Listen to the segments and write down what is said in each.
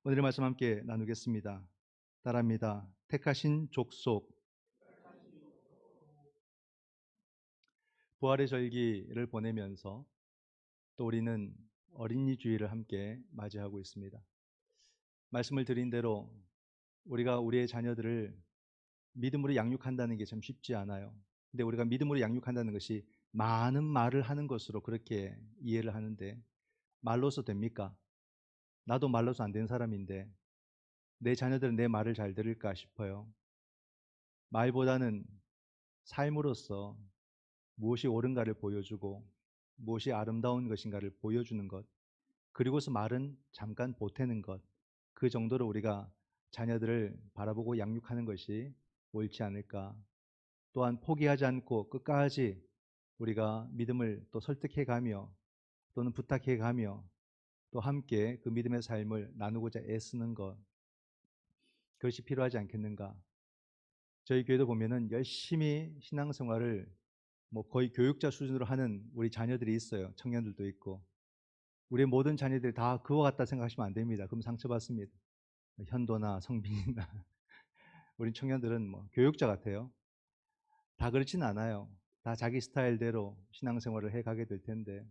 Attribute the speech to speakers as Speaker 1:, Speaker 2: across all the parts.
Speaker 1: 오늘의 말씀 함께 나누겠습니다. 따라합니다. 택하신 족속. 부활의 절기를 보내면서 또 우리는 어린이 주일을 함께 맞이하고 있습니다. 말씀을 드린 대로 우리가 우리의 자녀들을 믿음으로 양육한다는 게 참 쉽지 않아요. 근데 우리가 믿음으로 양육한다는 것이 많은 말을 하는 것으로 그렇게 이해를 하는데, 말로서 됩니까? 나도 말로서 안 된 사람인데 내 자녀들은 내 말을 잘 들을까 싶어요. 말보다는 삶으로서 무엇이 옳은가를 보여주고 무엇이 아름다운 것인가를 보여주는 것, 그리고서 말은 잠깐 보태는 것, 그 정도로 우리가 자녀들을 바라보고 양육하는 것이 옳지 않을까. 또한 포기하지 않고 끝까지 우리가 믿음을 또 설득해 가며 또는 부탁해 가며 또 함께 그 믿음의 삶을 나누고자 애쓰는 것, 그것이 필요하지 않겠는가. 저희 교회도 보면은 열심히 신앙생활을 거의 교육자 수준으로 하는 우리 자녀들이 있어요. 청년들도 있고. 우리의 모든 자녀들이 다 그와 같다 생각하시면 안 됩니다. 그럼 상처받습니다. 현도나 성빈이나 우리 청년들은 교육자 같아요. 다 그렇지는 않아요. 다 자기 스타일대로 신앙생활을 해가게 될 텐데,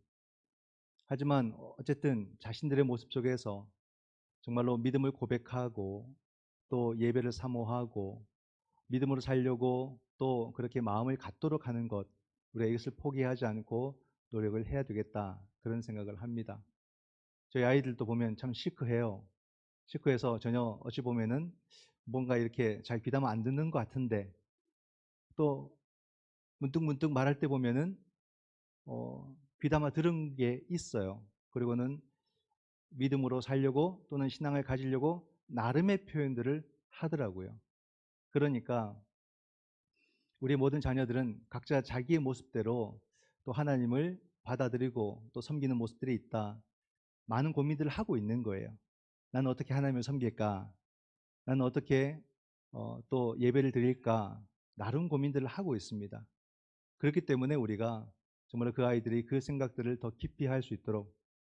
Speaker 1: 하지만 어쨌든 자신들의 모습 속에서 정말로 믿음을 고백하고 또 예배를 사모하고 믿음으로 살려고 또 그렇게 마음을 갖도록 하는 것, 우리가 이것을 포기하지 않고 노력을 해야 되겠다, 그런 생각을 합니다. 저희 아이들도 보면 참 시크해요. 시크해서 전혀 어찌 보면은 뭔가 이렇게 잘 귀담아 안 듣는 것 같은데, 또 문득문득 말할 때 보면은 귀담아 들은 게 있어요. 그리고는 믿음으로 살려고 또는 신앙을 가지려고 나름의 표현들을 하더라고요. 그러니까 우리 모든 자녀들은 각자 자기의 모습대로 또 하나님을 받아들이고 또 섬기는 모습들이 있다. 많은 고민들을 하고 있는 거예요. 나는 어떻게 하나님을 섬길까? 나는 어떻게 또 예배를 드릴까? 나름 고민들을 하고 있습니다. 그렇기 때문에 우리가 정말 그 아이들이 그 생각들을 더 깊이 할 수 있도록,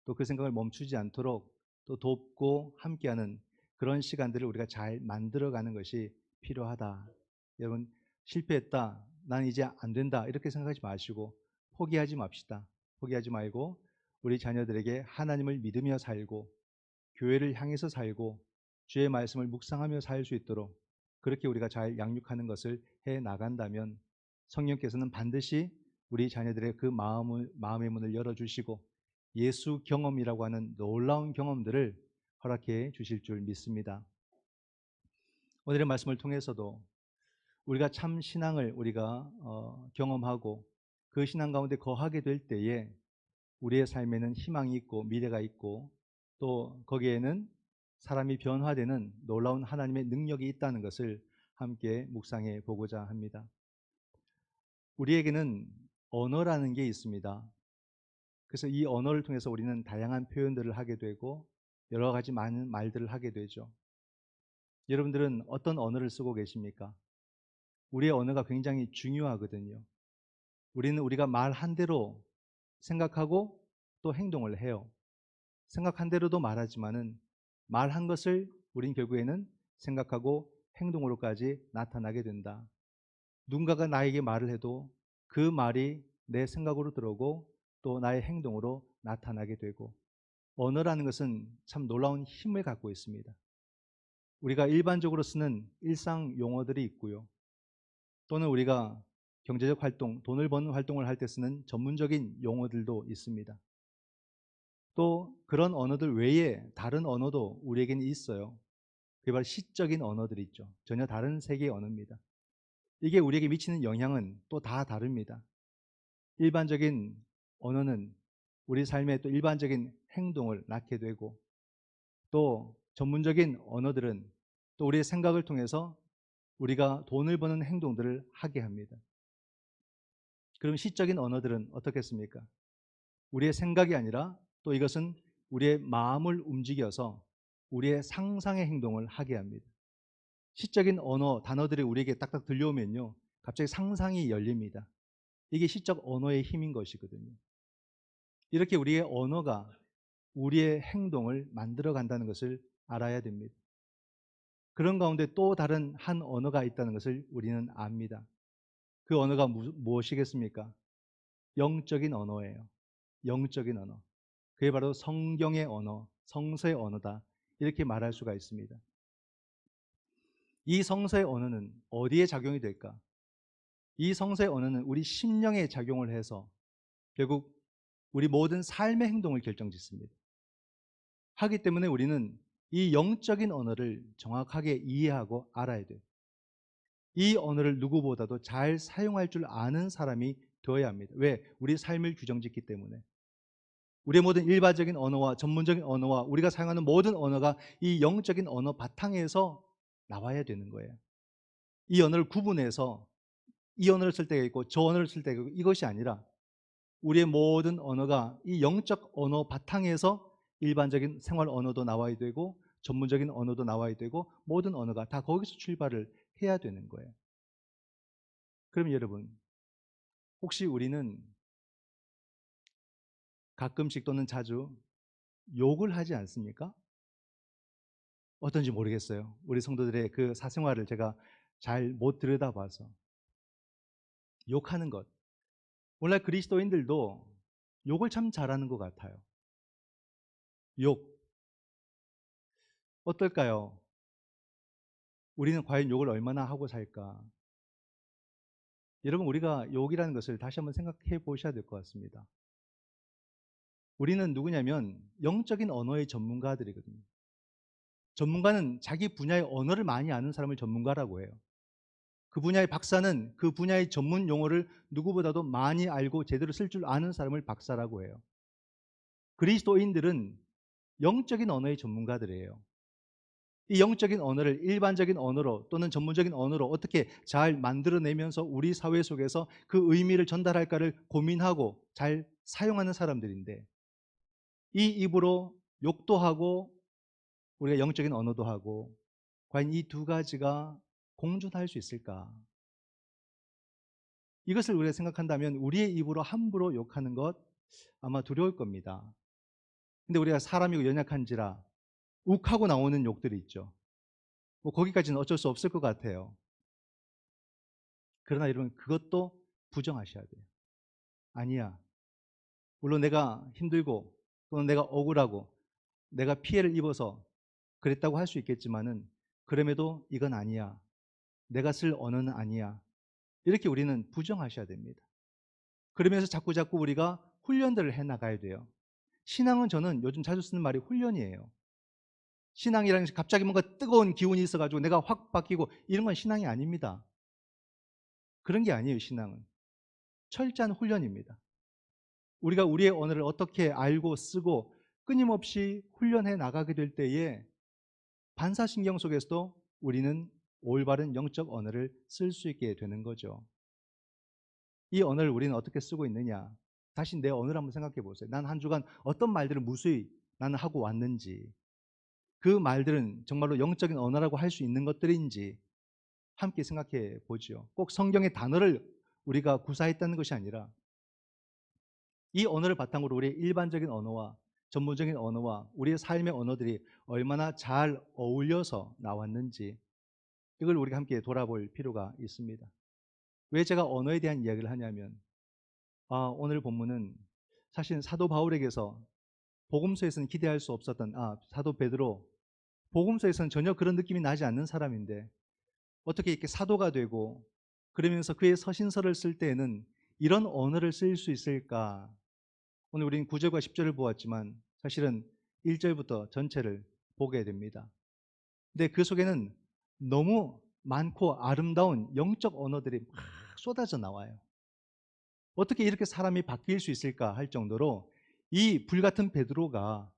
Speaker 1: 또 그 생각을 멈추지 않도록 또 돕고 함께하는 그런 시간들을 우리가 잘 만들어가는 것이 필요하다. 여러분, 실패했다, 난 이제 안 된다, 이렇게 생각하지 마시고 포기하지 맙시다. 포기하지 말고 우리 자녀들에게 하나님을 믿으며 살고 교회를 향해서 살고 주의 말씀을 묵상하며 살 수 있도록 그렇게 우리가 잘 양육하는 것을 해 나간다면, 성령께서는 반드시 우리 자녀들의 그 마음의 문을 열어주시고 예수 경험이라고 하는 놀라운 경험들을 허락해 주실 줄 믿습니다. 오늘의 말씀을 통해서도 우리가 참 신앙을 우리가 경험하고 그 신앙 가운데 거하게 될 때에 우리의 삶에는 희망이 있고 미래가 있고 또 거기에는 사람이 변화되는 놀라운 하나님의 능력이 있다는 것을 함께 묵상해 보고자 합니다. 우리에게는 언어라는 게 있습니다. 그래서 이 언어를 통해서 우리는 다양한 표현들을 하게 되고 여러 가지 많은 말들을 하게 되죠. 여러분들은 어떤 언어를 쓰고 계십니까? 우리의 언어가 굉장히 중요하거든요. 우리는 우리가 말한 대로 생각하고 또 행동을 해요. 생각한 대로도 말하지만은 말한 것을 우린 결국에는 생각하고 행동으로까지 나타나게 된다. 누군가가 나에게 말을 해도 그 말이 내 생각으로 들어오고 또 나의 행동으로 나타나게 되고, 언어라는 것은 참 놀라운 힘을 갖고 있습니다. 우리가 일반적으로 쓰는 일상 용어들이 있고요. 또는 우리가 경제적 활동, 돈을 버는 활동을 할 때 쓰는 전문적인 용어들도 있습니다. 또 그런 언어들 외에 다른 언어도 우리에게는 있어요. 그게 바로 시적인 언어들이 있죠. 전혀 다른 세계의 언어입니다. 이게 우리에게 미치는 영향은 또 다 다릅니다. 일반적인 언어는 우리 삶에 또 일반적인 행동을 낳게 되고, 또 전문적인 언어들은 또 우리의 생각을 통해서 우리가 돈을 버는 행동들을 하게 합니다. 그럼 시적인 언어들은 어떻겠습니까? 우리의 생각이 아니라 또 이것은 우리의 마음을 움직여서 우리의 상상의 행동을 하게 합니다. 시적인 언어, 단어들이 우리에게 딱딱 들려오면요, 갑자기 상상이 열립니다. 이게 시적 언어의 힘인 것이거든요. 이렇게 우리의 언어가 우리의 행동을 만들어 간다는 것을 알아야 됩니다. 그런 가운데 또 다른 한 언어가 있다는 것을 우리는 압니다. 그 언어가 무엇이겠습니까? 영적인 언어예요. 영적인 언어. 그게 바로 성경의 언어, 성서의 언어다. 이렇게 말할 수가 있습니다. 이 성서의 언어는 어디에 작용이 될까? 이 성서의 언어는 우리 심령에 작용을 해서 결국 우리 모든 삶의 행동을 결정짓습니다. 하기 때문에 우리는 이 영적인 언어를 정확하게 이해하고 알아야 돼요. 이 언어를 누구보다도 잘 사용할 줄 아는 사람이 되어야 합니다. 왜? 우리 삶을 규정짓기 때문에. 우리의 모든 일반적인 언어와 전문적인 언어와 우리가 사용하는 모든 언어가 이 영적인 언어 바탕에서 나와야 되는 거예요. 이 언어를 구분해서 이 언어를 쓸 때가 있고 저 언어를 쓸 때가 있고 이것이 아니라 우리의 모든 언어가 이 영적 언어 바탕에서 일반적인 생활 언어도 나와야 되고 전문적인 언어도 나와야 되고 모든 언어가 다 거기서 출발을 해야 되는 거예요. 그럼 여러분, 혹시 우리는 가끔씩 또는 자주 욕을 하지 않습니까? 어떤지 모르겠어요. 우리 성도들의 그 사생활을 제가 잘 못 들여다봐서. 욕하는 것. 오늘날 그리스도인들도 욕을 참 잘하는 것 같아요. 욕. 어떨까요? 우리는 과연 욕을 얼마나 하고 살까? 여러분, 우리가 욕이라는 것을 다시 한번 생각해 보셔야 될 것 같습니다. 우리는 누구냐면 영적인 언어의 전문가들이거든요. 전문가는 자기 분야의 언어를 많이 아는 사람을 전문가라고 해요. 그 분야의 박사는 그 분야의 전문 용어를 누구보다도 많이 알고 제대로 쓸 줄 아는 사람을 박사라고 해요. 그리스도인들은 영적인 언어의 전문가들이에요. 이 영적인 언어를 일반적인 언어로 또는 전문적인 언어로 어떻게 잘 만들어내면서 우리 사회 속에서 그 의미를 전달할까를 고민하고 잘 사용하는 사람들인데, 이 입으로 욕도 하고 우리가 영적인 언어도 하고, 과연 이 두 가지가 공존할 수 있을까? 이것을 우리가 생각한다면 우리의 입으로 함부로 욕하는 것 아마 두려울 겁니다. 근데 우리가 사람이고 연약한지라 욱하고 나오는 욕들이 있죠. 뭐 거기까지는 어쩔 수 없을 것 같아요. 그러나 여러분, 그것도 부정하셔야 돼요. 아니야. 물론 내가 힘들고 또는 내가 억울하고 내가 피해를 입어서 그랬다고 할 수 있겠지만은, 그럼에도 이건 아니야. 내가 쓸 언어는 아니야. 이렇게 우리는 부정하셔야 됩니다. 그러면서 자꾸자꾸 우리가 훈련들을 해 나가야 돼요. 신앙은, 저는 요즘 자주 쓰는 말이 훈련이에요. 신앙이라는 것이 갑자기 뭔가 뜨거운 기운이 있어가지고 내가 확 바뀌고 이런 건 신앙이 아닙니다. 그런 게 아니에요. 신앙은 철저한 훈련입니다. 우리가 우리의 언어를 어떻게 알고 쓰고 끊임없이 훈련해 나가게 될 때에 반사신경 속에서도 우리는 올바른 영적 언어를 쓸 수 있게 되는 거죠. 이 언어를 우리는 어떻게 쓰고 있느냐? 다시 내 언어를 한번 생각해 보세요. 난 한 주간 어떤 말들을 무수히 나는 하고 왔는지, 그 말들은 정말로 영적인 언어라고 할 수 있는 것들인지 함께 생각해 보죠. 꼭 성경의 단어를 우리가 구사했다는 것이 아니라 이 언어를 바탕으로 우리의 일반적인 언어와 전문적인 언어와 우리의 삶의 언어들이 얼마나 잘 어울려서 나왔는지, 이걸 우리가 함께 돌아볼 필요가 있습니다. 왜 제가 언어에 대한 이야기를 하냐면, 오늘 본문은 사실 사도 바울에게서 복음서에서는 기대할 수 없었던, 사도 베드로, 복음서에서는 전혀 그런 느낌이 나지 않는 사람인데 어떻게 이렇게 사도가 되고 그러면서 그의 서신서를 쓸 때에는 이런 언어를 쓸 수 있을까? 오늘 우리는 9절과 10절을 보았지만 사실은 1절부터 전체를 보게 됩니다. 근데 그 속에는 너무 많고 아름다운 영적 언어들이 막 쏟아져 나와요. 어떻게 이렇게 사람이 바뀔 수 있을까 할 정도로 이 불같은 베드로가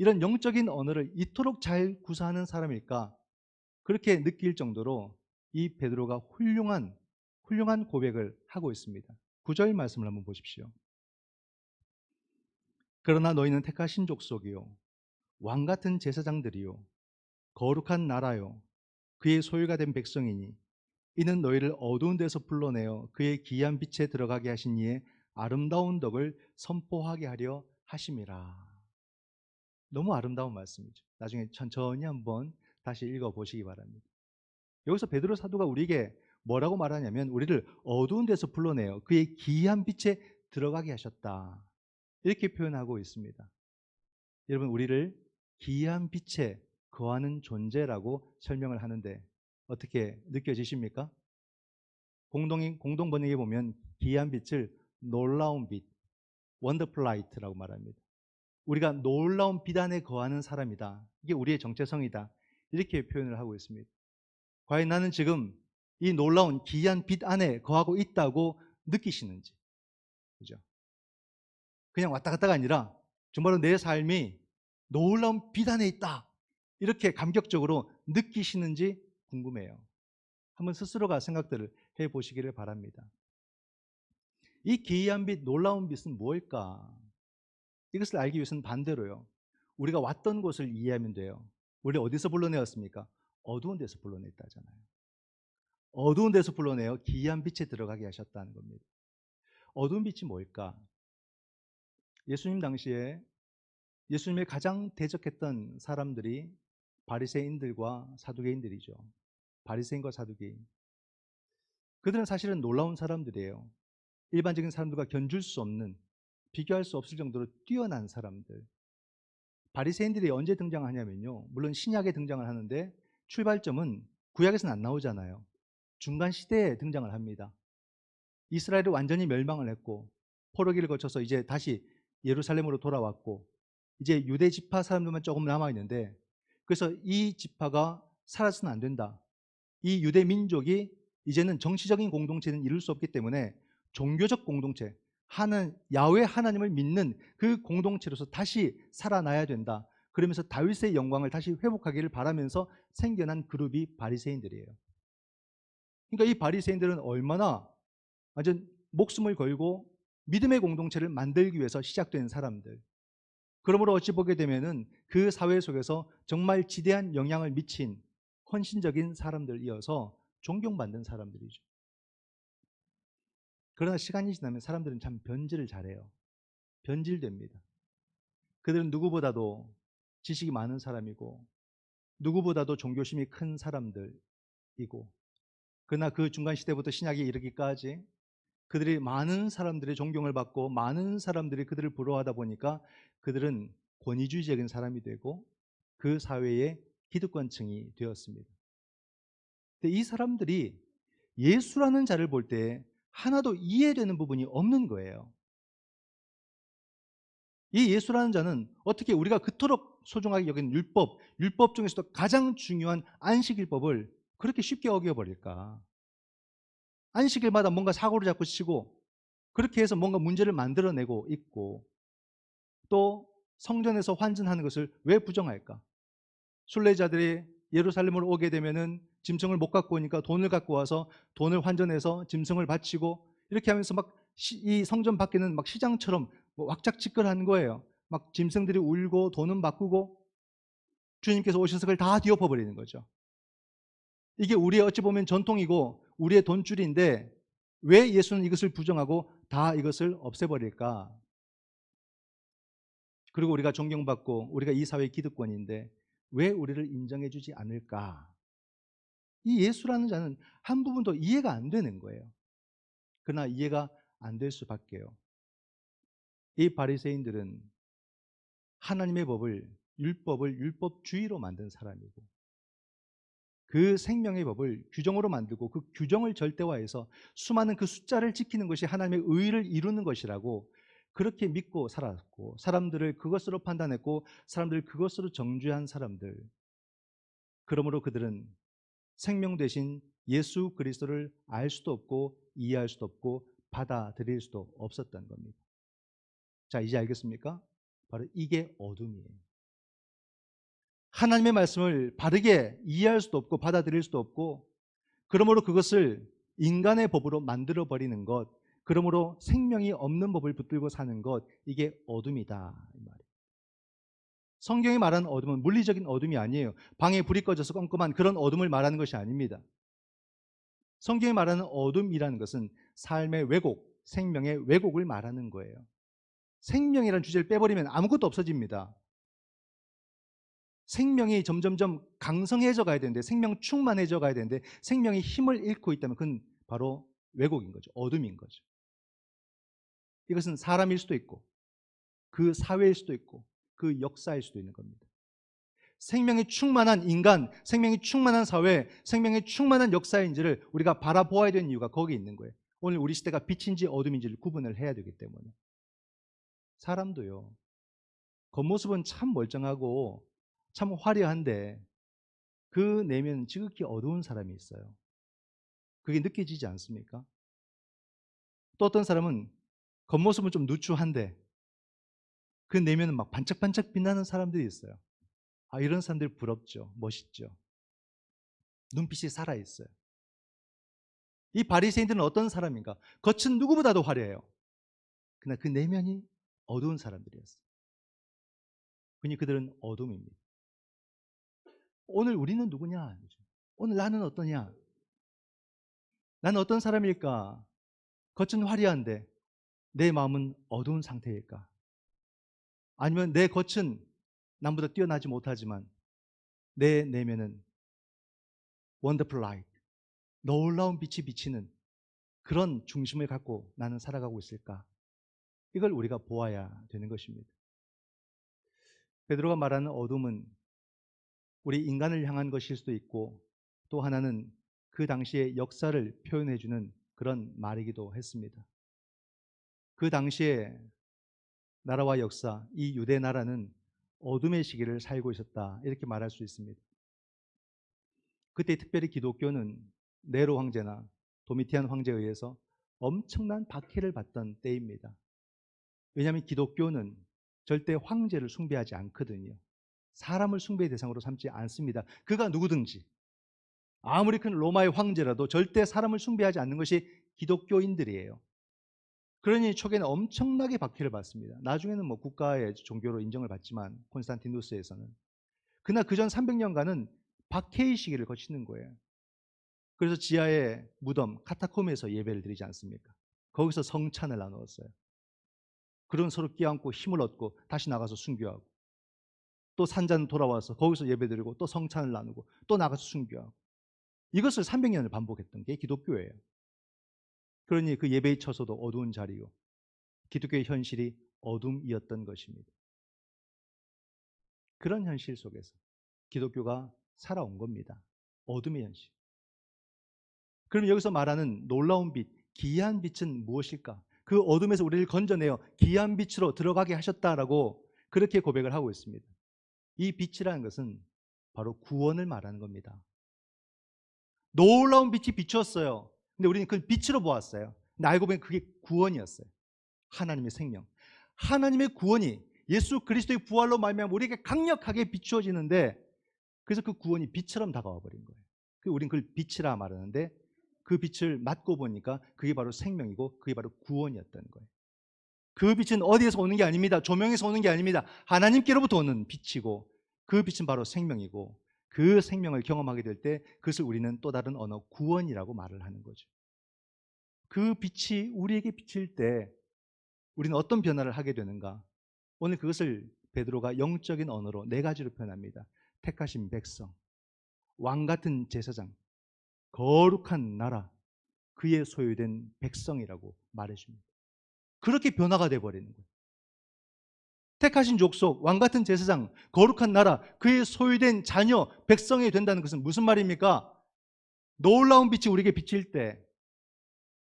Speaker 1: 이런 영적인 언어를 이토록 잘 구사하는 사람일까, 그렇게 느낄 정도로 이 베드로가 훌륭한 고백을 하고 있습니다. 9절 말씀을 한번 보십시오. 그러나 너희는 택하신 족속이요 왕 같은 제사장들이요 거룩한 나라요 그의 소유가 된 백성이니 이는 너희를 어두운 데서 불러내어 그의 기이한 빛에 들어가게 하신 이의 아름다운 덕을 선포하게 하려 하심이라. 너무 아름다운 말씀이죠. 나중에 천천히 한번 다시 읽어보시기 바랍니다. 여기서 베드로 사도가 우리에게 뭐라고 말하냐면 우리를 어두운 데서 불러내어 그의 기이한 빛에 들어가게 하셨다. 이렇게 표현하고 있습니다. 여러분, 우리를 기이한 빛에 거하는 존재라고 설명을 하는데 어떻게 느껴지십니까? 공동 번역에 보면 기이한 빛을 놀라운 빛, 원더풀 라이트라고 말합니다. 우리가 놀라운 빛 안에 거하는 사람이다. 이게 우리의 정체성이다. 이렇게 표현을 하고 있습니다. 과연 나는 지금 이 놀라운 기이한 빛 안에 거하고 있다고 느끼시는지. 그죠? 그냥 왔다 갔다가 아니라 정말로 내 삶이 놀라운 빛 안에 있다. 이렇게 감격적으로 느끼시는지 궁금해요. 한번 스스로가 생각들을 해보시기를 바랍니다. 이 기이한 빛, 놀라운 빛은 무엇일까? 이것을 알기 위해서는 반대로요. 우리가 왔던 곳을 이해하면 돼요. 우리 어디서 불러내었습니까? 어두운 데서 불러냈다잖아요. 어두운 데서 불러내어 기이한 빛에 들어가게 하셨다는 겁니다. 어두운 빛이 뭘까? 예수님 당시에 예수님의 가장 대적했던 사람들이 바리새인들과 사두개인들이죠. 바리새인과 사두개인. 그들은 사실은 놀라운 사람들이에요. 일반적인 사람들과 견줄 수 없는, 비교할 수 없을 정도로 뛰어난 사람들. 바리새인들이 언제 등장하냐면요. 물론 신약에 등장을 하는데 출발점은 구약에서는 안 나오잖아요. 중간 시대에 등장을 합니다. 이스라엘이 완전히 멸망을 했고 포로기를 거쳐서 이제 다시 예루살렘으로 돌아왔고 이제 유대 지파 사람들만 조금 남아 있는데 그래서 이 지파가 사라져서는 안 된다. 이 유대 민족이 이제는 정치적인 공동체는 이룰 수 없기 때문에 종교적 공동체, 야훼 하나님을 믿는 그 공동체로서 다시 살아나야 된다. 그러면서 다윗의 영광을 다시 회복하기를 바라면서 생겨난 그룹이 바리새인들이에요. 그러니까 이 바리새인들은 얼마나 완전 목숨을 걸고 믿음의 공동체를 만들기 위해서 시작된 사람들. 그러므로 어찌 보게 되면은 그 사회 속에서 정말 지대한 영향을 미친 헌신적인 사람들이어서 존경받는 사람들이죠. 그러나 시간이 지나면 사람들은 참 변질을 잘해요. 변질됩니다. 그들은 누구보다도 지식이 많은 사람이고 누구보다도 종교심이 큰 사람들이고 그러나 그 중간 시대부터 신약이 이르기까지 그들이 많은 사람들의 존경을 받고 많은 사람들이 그들을 부러워하다 보니까 그들은 권위주의적인 사람이 되고 그 사회의 기득권층이 되었습니다. 근데 이 사람들이 예수라는 자를 볼 때 하나도 이해되는 부분이 없는 거예요. 이 예수라는 자는 어떻게 우리가 그토록 소중하게 여긴 율법 중에서도 가장 중요한 안식일법을 그렇게 쉽게 어겨버릴까? 안식일마다 뭔가 사고를 자꾸 치고 그렇게 해서 뭔가 문제를 만들어내고 있고 또 성전에서 환전하는 것을 왜 부정할까? 순례자들이 예루살렘으로 오게 되면은 짐승을 못 갖고 오니까 돈을 갖고 와서 돈을 환전해서 짐승을 바치고 이렇게 하면서 막 이 성전 밖에는 막 시장처럼 뭐 왁작지껄한 거예요. 막 짐승들이 울고 돈은 바꾸고 주님께서 오셔서 그걸 다 뒤엎어 버리는 거죠. 이게 우리의 어찌 보면 전통이고 우리의 돈줄인데 왜 예수는 이것을 부정하고 다 이것을 없애버릴까? 그리고 우리가 존경받고 우리가 이 사회의 기득권인데 왜 우리를 인정해 주지 않을까? 이 예수라는 자는 한 부분도 이해가 안 되는 거예요. 그러나 이해가 안 될 수밖에요. 이 바리새인들은 하나님의 법을 율법을 율법주의로 만든 사람이고 그 생명의 법을 규정으로 만들고 그 규정을 절대화해서 수많은 그 숫자를 지키는 것이 하나님의 의를 이루는 것이라고 그렇게 믿고 살았고 사람들을 그것으로 판단했고 사람들을 그것으로 정죄한 사람들. 그러므로 그들은 생명 대신 예수 그리스도를 알 수도 없고 이해할 수도 없고 받아들일 수도 없었던 겁니다. 자, 이제 알겠습니까? 바로 이게 어둠이에요. 하나님의 말씀을 바르게 이해할 수도 없고 받아들일 수도 없고 그러므로 그것을 인간의 법으로 만들어 버리는 것, 그러므로 생명이 없는 법을 붙들고 사는 것, 이게 어둠이다 이 말이에요. 성경이 말하는 어둠은 물리적인 어둠이 아니에요. 방에 불이 꺼져서 껌껌한 그런 어둠을 말하는 것이 아닙니다. 성경이 말하는 어둠이라는 것은 삶의 왜곡, 생명의 왜곡을 말하는 거예요. 생명이라는 주제를 빼버리면 아무것도 없어집니다. 생명이 점점점 강성해져 가야 되는데, 생명 충만해져 가야 되는데 생명이 힘을 잃고 있다면 그건 바로 왜곡인 거죠. 어둠인 거죠. 이것은 사람일 수도 있고 그 사회일 수도 있고 그 역사일 수도 있는 겁니다. 생명이 충만한 인간, 생명이 충만한 사회, 생명이 충만한 역사인지를 우리가 바라보아야 되는 이유가 거기에 있는 거예요. 오늘 우리 시대가 빛인지 어둠인지를 구분을 해야 되기 때문에. 사람도요, 겉모습은 참 멀쩡하고 참 화려한데 그 내면은 지극히 어두운 사람이 있어요. 그게 느껴지지 않습니까? 또 어떤 사람은 겉모습은 좀 누추한데 그 내면은 막 반짝반짝 빛나는 사람들이 있어요. 아, 이런 사람들 부럽죠. 멋있죠. 눈빛이 살아있어요. 이 바리새인들은 어떤 사람인가? 겉은 누구보다도 화려해요. 그러나 그 내면이 어두운 사람들이었어요. 그니 그들은 어둠입니다. 오늘 우리는 누구냐? 오늘 나는 어떠냐? 나는 어떤 사람일까? 겉은 화려한데 내 마음은 어두운 상태일까? 아니면 내 겉은 남보다 뛰어나지 못하지만 내 내면은 wonderful light, 놀라운 빛이 비치는 그런 중심을 갖고 나는 살아가고 있을까? 이걸 우리가 보아야 되는 것입니다. 베드로가 말하는 어둠은 우리 인간을 향한 것일 수도 있고 또 하나는 그 당시의 역사를 표현해 주는 그런 말이기도 했습니다. 그 당시에 나라와 역사, 이 유대 나라는 어둠의 시기를 살고 있었다, 이렇게 말할 수 있습니다. 그때 특별히 기독교는 네로 황제나 도미티안 황제에 의해서 엄청난 박해를 받던 때입니다. 왜냐하면 기독교는 절대 황제를 숭배하지 않거든요. 사람을 숭배의 대상으로 삼지 않습니다. 그가 누구든지 아무리 큰 로마의 황제라도 절대 사람을 숭배하지 않는 것이 기독교인들이에요. 그러니 초기에는 엄청나게 박해를 받습니다. 나중에는 뭐 국가의 종교로 인정을 받지만 콘스탄티누스에서는. 그러나 그전 300년간은 박해의 시기를 거치는 거예요. 그래서 지하의 무덤 카타콤에서 예배를 드리지 않습니까? 거기서 성찬을 나누었어요. 그런 서로 끼안고 힘을 얻고 다시 나가서 순교하고, 또 산자는 돌아와서 거기서 예배드리고 또 성찬을 나누고 또 나가서 순교하고, 이것을 300년을 반복했던 게 기독교예요. 그러니 그 예배의 처소도 어두운 자리요, 기독교의 현실이 어둠이었던 것입니다. 그런 현실 속에서 기독교가 살아온 겁니다. 어둠의 현실. 그럼 여기서 말하는 놀라운 빛, 기이한 빛은 무엇일까? 그 어둠에서 우리를 건져내어 기이한 빛으로 들어가게 하셨다라고 그렇게 고백을 하고 있습니다. 이 빛이라는 것은 바로 구원을 말하는 겁니다. 놀라운 빛이 비추었어요. 근데 우리는 그걸 빛으로 보았어요. 근데 알고 보니 그게 구원이었어요. 하나님의 생명, 하나님의 구원이 예수 그리스도의 부활로 말미암아 우리에게 강력하게 비추어지는데, 그래서 그 구원이 빛처럼 다가와 버린 거예요. 우리는 그걸 빛이라 말하는데 그 빛을 맞고 보니까 그게 바로 생명이고 그게 바로 구원이었던 거예요. 그 빛은 어디에서 오는 게 아닙니다. 조명에서 오는 게 아닙니다. 하나님께로부터 오는 빛이고 그 빛은 바로 생명이고, 그 생명을 경험하게 될 때 그것을 우리는 또 다른 언어 구원이라고 말을 하는 거죠. 그 빛이 우리에게 비칠 때 우리는 어떤 변화를 하게 되는가? 오늘 그것을 베드로가 영적인 언어로 네 가지로 표현합니다. 택하신 백성, 왕같은 제사장, 거룩한 나라, 그의 소유된 백성이라고 말해줍니다. 그렇게 변화가 돼버리는 거예요. 택하신 족속, 왕같은 제사장, 거룩한 나라, 그의 소유된 자녀, 백성이 된다는 것은 무슨 말입니까? 놀라운 빛이 우리에게 비칠 때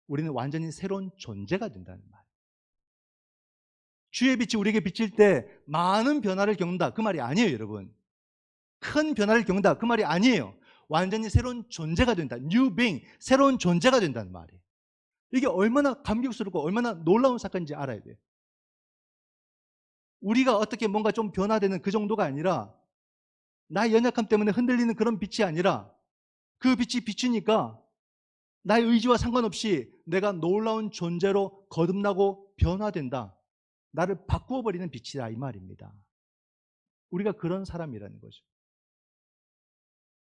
Speaker 1: 우리는 완전히 새로운 존재가 된다는 말. 주의 빛이 우리에게 비칠 때 많은 변화를 겪는다, 그 말이 아니에요, 여러분. 큰 변화를 겪는다, 그 말이 아니에요. 완전히 새로운 존재가 된다, new being, 새로운 존재가 된다는 말이에요. 이게 얼마나 감격스럽고 얼마나 놀라운 사건인지 알아야 돼요. 우리가 어떻게 뭔가 좀 변화되는 그 정도가 아니라, 나의 연약함 때문에 흔들리는 그런 빛이 아니라 그 빛이 비추니까 나의 의지와 상관없이 내가 놀라운 존재로 거듭나고 변화된다, 나를 바꾸어 버리는 빛이다, 이 말입니다. 우리가 그런 사람이라는 거죠.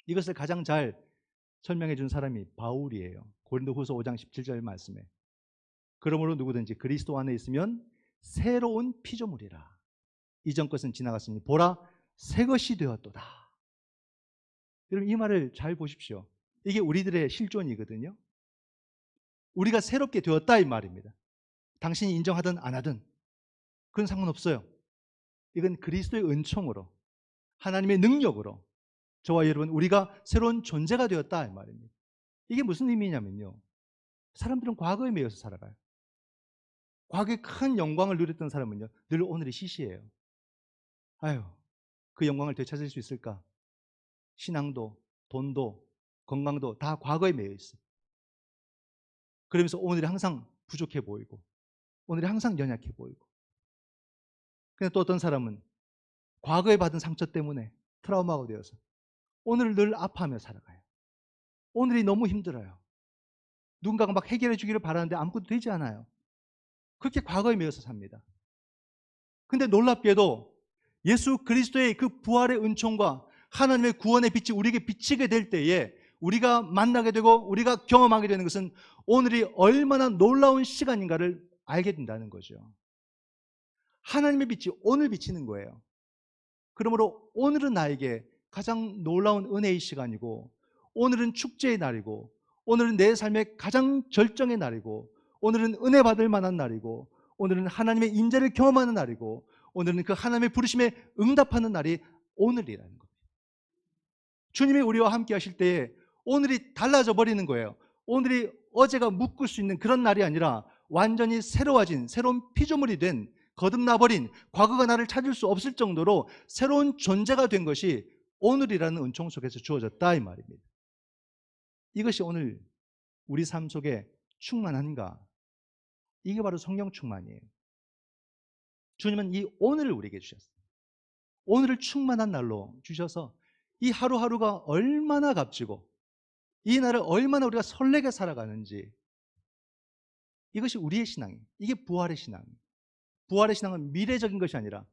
Speaker 1: 이것을 가장 잘 설명해 준 사람이 바울이에요. 고린도후서 5장 17절 말씀에, 그러므로 누구든지 그리스도 안에 있으면 새로운 피조물이라, 이전 것은 지나갔으니 보라 새 것이 되었도다. 여러분 이 말을 잘 보십시오. 이게 우리들의 실존이거든요. 우리가 새롭게 되었다 이 말입니다. 당신이 인정하든 안 하든 그건 상관없어요. 이건 그리스도의 은총으로, 하나님의 능력으로 저와 여러분 우리가 새로운 존재가 되었다 이 말입니다. 이게 무슨 의미냐면요, 사람들은 과거에 매여서 살아가요. 과거에 큰 영광을 누렸던 사람은요 늘 오늘이 시시해요. 아유, 그 영광을 되찾을 수 있을까? 신앙도 돈도 건강도 다 과거에 매여 있어요. 그러면서 오늘이 항상 부족해 보이고 오늘이 항상 연약해 보이고, 근데 또 어떤 사람은 과거에 받은 상처 때문에 트라우마가 되어서 오늘을 늘 아파하며 살아가요. 오늘이 너무 힘들어요. 누군가가 막 해결해 주기를 바라는데 아무것도 되지 않아요. 그렇게 과거에 매여서 삽니다. 근데 놀랍게도 예수 그리스도의 그 부활의 은총과 하나님의 구원의 빛이 우리에게 비치게 될 때에 우리가 만나게 되고 우리가 경험하게 되는 것은 오늘이 얼마나 놀라운 시간인가를 알게 된다는 거죠. 하나님의 빛이 오늘 비치는 거예요. 그러므로 오늘은 나에게 가장 놀라운 은혜의 시간이고, 오늘은 축제의 날이고, 오늘은 내 삶의 가장 절정의 날이고, 오늘은 은혜 받을 만한 날이고, 오늘은 하나님의 인자를 경험하는 날이고, 오늘은 그 하나님의 부르심에 응답하는 날이 오늘이라는 겁니다. 주님이 우리와 함께 하실 때에 오늘이 달라져 버리는 거예요. 오늘이 어제가 묶을 수 있는 그런 날이 아니라 완전히 새로워진, 새로운 피조물이 된, 거듭나버린, 과거가 나를 찾을 수 없을 정도로 새로운 존재가 된 것이 오늘이라는 은총 속에서 주어졌다 이 말입니다. 이것이 오늘 우리 삶 속에 충만한가? 이게 바로 성령 충만이에요. 주님은 이 오늘을 우리에게 주셨어요. 오늘을 충만한 날로 주셔서 이 하루하루가 얼마나 값지고 이 날을 얼마나 우리가 설레게 살아가는지, 이것이 우리의 신앙이에요. 이게 부활의 신앙이에요. 부활의 신앙은 미래적인 것이 아니라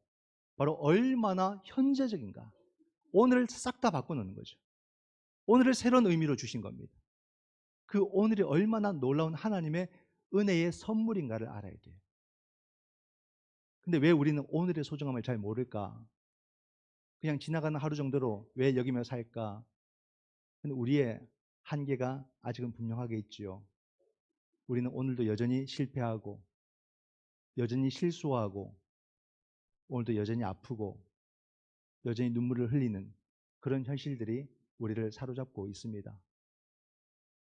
Speaker 1: 바로 얼마나 현재적인가, 오늘을 싹 다 바꿔놓는 거죠. 오늘을 새로운 의미로 주신 겁니다. 그 오늘이 얼마나 놀라운 하나님의 은혜의 선물인가를 알아야 돼요. 근데 왜 우리는 오늘의 소중함을 잘 모를까? 그냥 지나가는 하루 정도로 왜 여기며 살까? 근데 우리의 한계가 아직은 분명하게 있지요. 우리는 오늘도 여전히 실패하고 여전히 실수하고 오늘도 여전히 아프고 여전히 눈물을 흘리는 그런 현실들이 우리를 사로잡고 있습니다.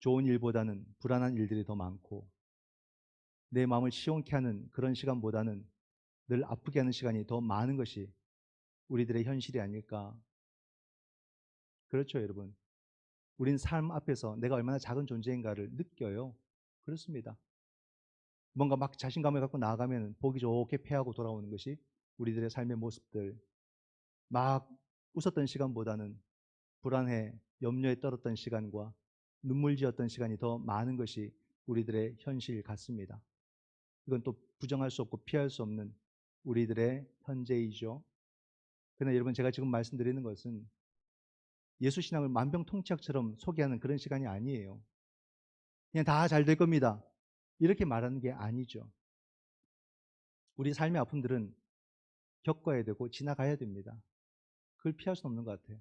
Speaker 1: 좋은 일보다는 불안한 일들이 더 많고, 내 마음을 시원케 하는 그런 시간보다는 늘 아프게 하는 시간이 더 많은 것이 우리들의 현실이 아닐까. 그렇죠, 여러분. 우린 삶 앞에서 내가 얼마나 작은 존재인가를 느껴요. 그렇습니다. 뭔가 막 자신감을 갖고 나아가면 보기 좋게 패하고 돌아오는 것이 우리들의 삶의 모습들. 막 웃었던 시간보다는 불안해, 염려에 떨었던 시간과 눈물 지었던 시간이 더 많은 것이 우리들의 현실 같습니다. 이건 또 부정할 수 없고 피할 수 없는 우리들의 현재이죠. 그러나 여러분, 제가 지금 말씀드리는 것은 예수 신앙을 만병통치약처럼 소개하는 그런 시간이 아니에요. 그냥 다 잘 될 겁니다, 이렇게 말하는 게 아니죠. 우리 삶의 아픔들은 겪어야 되고 지나가야 됩니다. 그걸 피할 수 없는 것 같아요.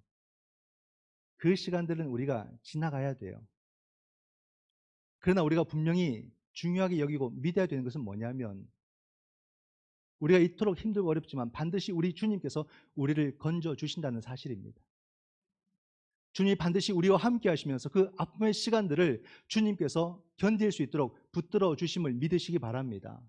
Speaker 1: 그 시간들은 우리가 지나가야 돼요. 그러나 우리가 분명히 중요하게 여기고 믿어야 되는 것은 뭐냐면, 우리가 이토록 힘들고 어렵지만 반드시 우리 주님께서 우리를 건져주신다는 사실입니다. 주님이 반드시 우리와 함께 하시면서 그 아픔의 시간들을 주님께서 견딜 수 있도록 붙들어 주심을 믿으시기 바랍니다.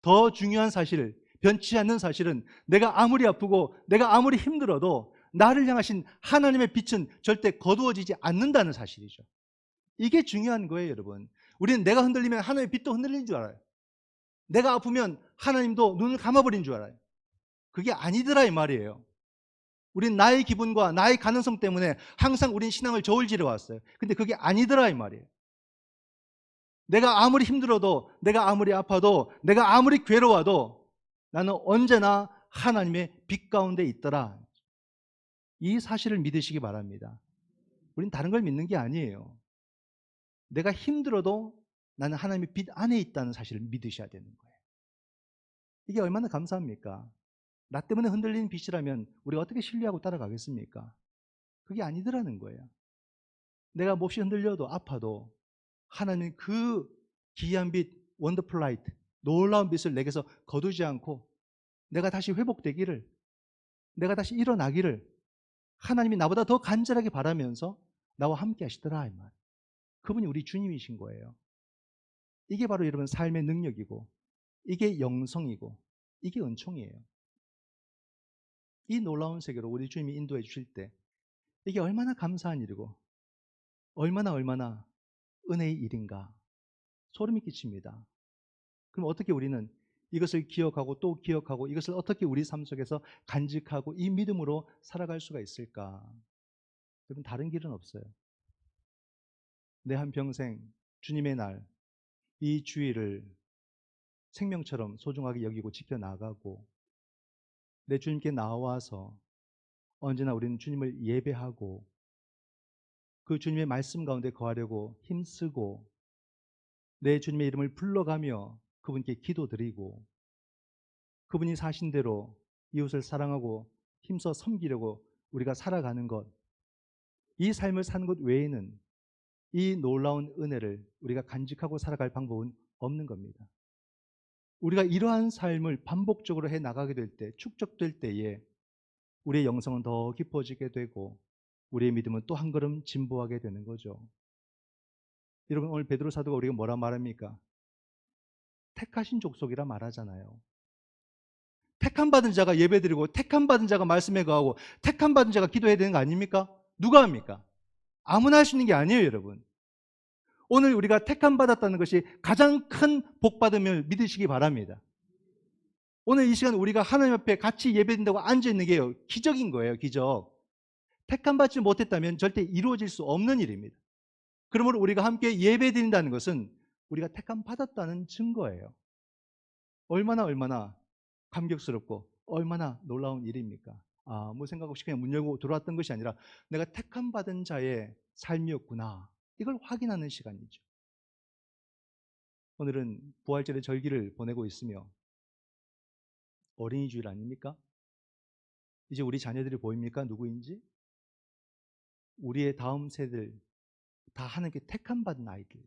Speaker 1: 더 중요한 사실, 변치 않는 사실은 내가 아무리 아프고 내가 아무리 힘들어도 나를 향하신 하나님의 빛은 절대 거두어지지 않는다는 사실이죠. 이게 중요한 거예요, 여러분. 우리는 내가 흔들리면 하나님의 빛도 흔들리는 줄 알아요. 내가 아프면 하나님도 눈을 감아버린 줄 알아요. 그게 아니더라 이 말이에요. 우린 나의 기분과 나의 가능성 때문에 항상 우린 신앙을 저울질해 왔어요. 근데 그게 아니더라 이 말이에요. 내가 아무리 힘들어도, 내가 아무리 아파도, 내가 아무리 괴로워도 나는 언제나 하나님의 빛 가운데 있더라. 이 사실을 믿으시기 바랍니다. 우린 다른 걸 믿는 게 아니에요. 내가 힘들어도 나는 하나님의 빛 안에 있다는 사실을 믿으셔야 되는 거예요. 이게 얼마나 감사합니까? 나 때문에 흔들리는 빛이라면 우리가 어떻게 신뢰하고 따라가겠습니까? 그게 아니더라는 거예요. 내가 몹시 흔들려도 아파도 하나님은 그 기이한 빛, 원더풀 라이트, 놀라운 빛을 내게서 거두지 않고 내가 다시 회복되기를, 내가 다시 일어나기를 하나님이 나보다 더 간절하게 바라면서 나와 함께 하시더라 이 말. 그분이 우리 주님이신 거예요. 이게 바로 여러분 삶의 능력이고, 이게 영성이고, 이게 은총이에요. 이 놀라운 세계로 우리 주님이 인도해 주실 때 이게 얼마나 감사한 일이고 얼마나 은혜의 일인가 소름이 끼칩니다. 그럼 어떻게 우리는 이것을 기억하고 또 기억하고 이것을 어떻게 우리 삶 속에서 간직하고 이 믿음으로 살아갈 수가 있을까? 여러분 다른 길은 없어요. 내 한평생 주님의 날, 이 주일을 생명처럼 소중하게 여기고 지켜나가고 내 주님께 나와서 언제나 우리는 주님을 예배하고 그 주님의 말씀 가운데 거하려고 힘쓰고 내 주님의 이름을 불러가며 그분께 기도드리고 그분이 사신 대로 이웃을 사랑하고 힘써 섬기려고 우리가 살아가는 것, 이 삶을 사는 것 외에는 이 놀라운 은혜를 우리가 간직하고 살아갈 방법은 없는 겁니다. 우리가 이러한 삶을 반복적으로 해 나가게 될 때, 축적될 때에 우리의 영성은 더 깊어지게 되고 우리의 믿음은 또 한 걸음 진보하게 되는 거죠. 여러분 오늘 베드로 사도가 우리가 뭐라 말합니까? 택하신 족속이라 말하잖아요. 택함 받은 자가 예배드리고 택함 받은 자가 말씀에 거하고 택함 받은 자가 기도해야 되는 거 아닙니까? 누가 합니까? 아무나 할 수 있는 게 아니에요, 여러분. 오늘 우리가 택함 받았다는 것이 가장 큰 복받음을 믿으시기 바랍니다. 오늘 이 시간 우리가 하나님 앞에 같이 예배드린다고 앉아 있는 게요, 기적인 거예요, 기적. 택함 받지 못했다면 절대 이루어질 수 없는 일입니다. 그러므로 우리가 함께 예배드린다는 것은 우리가 택함 받았다는 증거예요. 얼마나 감격스럽고 얼마나 놀라운 일입니까? 아무 생각 없이 그냥 문 열고 들어왔던 것이 아니라 내가 택함 받은 자의 삶이었구나. 이걸 확인하는 시간이죠. 오늘은 부활절의 절기를 보내고 있으며 어린이 주일 아닙니까? 이제 우리 자녀들이 보입니까? 누구인지? 우리의 다음 세대들 다 하나님께 택함 받은 아이들.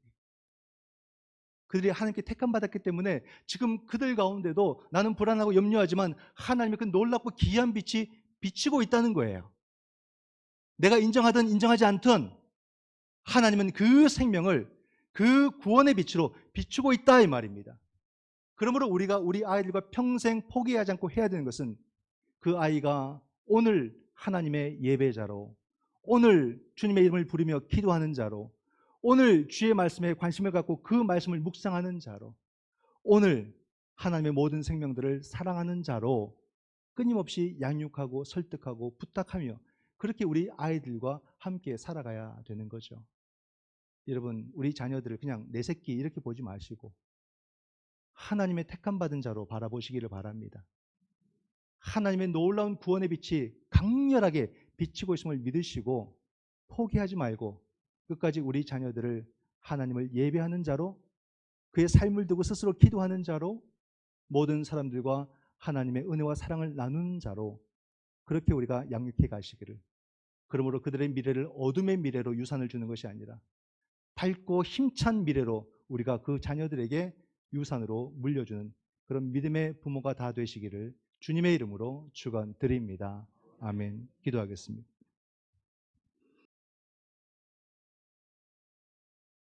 Speaker 1: 그들이 하나님께 택함 받았기 때문에 지금 그들 가운데도 나는 불안하고 염려하지만 하나님의 그 놀랍고 기이한 빛이 비치고 있다는 거예요. 내가 인정하든 인정하지 않든 하나님은 그 생명을 그 구원의 빛으로 비추고 있다 이 말입니다. 그러므로 우리가 우리 아이들과 평생 포기하지 않고 해야 되는 것은 그 아이가 오늘 하나님의 예배자로, 오늘 주님의 이름을 부르며 기도하는 자로, 오늘 주의 말씀에 관심을 갖고 그 말씀을 묵상하는 자로, 오늘 하나님의 모든 생명들을 사랑하는 자로 끊임없이 양육하고 설득하고 부탁하며 그렇게 우리 아이들과 함께 살아가야 되는 거죠. 여러분 우리 자녀들을 그냥 내 새끼 이렇게 보지 마시고 하나님의 택함 받은 자로 바라보시기를 바랍니다. 하나님의 놀라운 구원의 빛이 강렬하게 비치고 있음을 믿으시고 포기하지 말고 끝까지 우리 자녀들을 하나님을 예배하는 자로, 그의 삶을 두고 스스로 기도하는 자로, 모든 사람들과 하나님의 은혜와 사랑을 나누는 자로 그렇게 우리가 양육해 가시기를, 그러므로 그들의 미래를 어둠의 미래로 유산을 주는 것이 아니라 밝고 힘찬 미래로 우리가 그 자녀들에게 유산으로 물려주는 그런 믿음의 부모가 다 되시기를 주님의 이름으로 축원드립니다. 아멘. 기도하겠습니다.